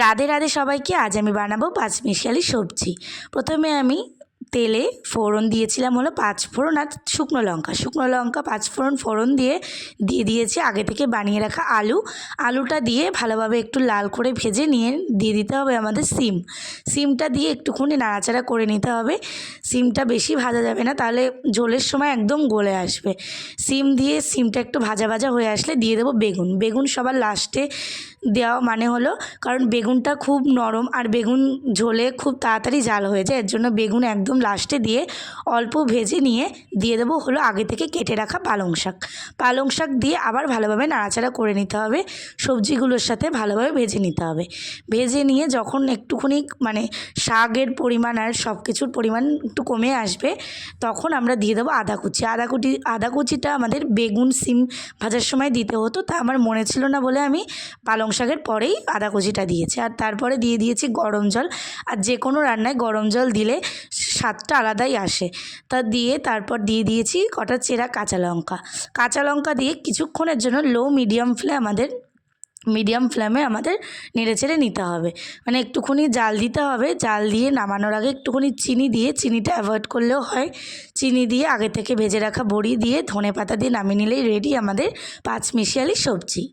রাধে রাধে সবাইকে। আজ আমি বানাবো পাঁচমিশালি সবজি। প্রথমে আমি তেলে ফোড়ন দিয়েছিলাম হলো পাঁচফোড়ন আর শুকনো লঙ্কা পাঁচফোড়ন ফোড়ন দিয়ে দিয়েছি আগে থেকে বানিয়ে রাখা আলুটা দিয়ে ভালোভাবে একটু লাল করে ভেজে নিয়ে দিয়ে দিতে হবে আমাদের সিমটা দিয়ে একটুখানি নাড়াচাড়া করে নিতে হবে। সিমটা বেশি ভাজা যাবে না, তাহলে ঝোলের সময় একদম গলে আসবে। সিমটা একটু ভাজা ভাজা হয়ে আসলে দিয়ে দেবো বেগুন সবার লাস্টে দেওয়া মানে হলো কারণ বেগুনটা খুব নরম আর বেগুন ঝোলে খুব তাড়াতাড়ি জাল হয়ে যায়, এর জন্য বেগুন একদম লাস্টে দিয়ে অল্প ভেজে নিয়ে দিয়ে দেবো হলো আগে থেকে কেটে রাখা পালং শাক দিয়ে আবার ভালোভাবে নাড়াচাড়া করে নিতে হবে। সবজিগুলোর সাথে ভালোভাবে ভেজে নিতে হবে। ভেজে নিয়ে যখন একটুখানি মানে শাকের পরিমাণ আর সব কিছুর পরিমাণ একটু কমে আসবে, তখন আমরা দিয়ে দেবো আদা কুচিটা আমাদের বেগুন সিম ভাজার সময় দিতে হতো, তা আমার মনে ছিল না বলে আমি পালং শাকের পরেই আদা কুচিটা দিয়েছি। আর তারপরে দিয়ে দিয়েছি গরম জল। আর যে কোনো রান্নায় গরম জল দিলে স্বাদটা আলাদাই আসে। তারপর দিয়ে দিয়েছি কটা চেরা কাঁচা লঙ্কা দিয়ে কিছুক্ষণের জন্য মিডিয়াম ফ্লেমে আমাদের নেড়েচেড়ে নিতে হবে। মানে একটুখানি জাল দিতে হবে। জাল দিয়ে নামানোর আগে একটুখানি চিনিটা অ্যাভয়েড করলেও হয়। চিনি দিয়ে আগে থেকে ভেজে রাখা বড়ি দিয়ে ধনেপাতা দিয়ে নামিয়ে নিলেই রেডি আমাদের পাঁচমিশালি সবজি।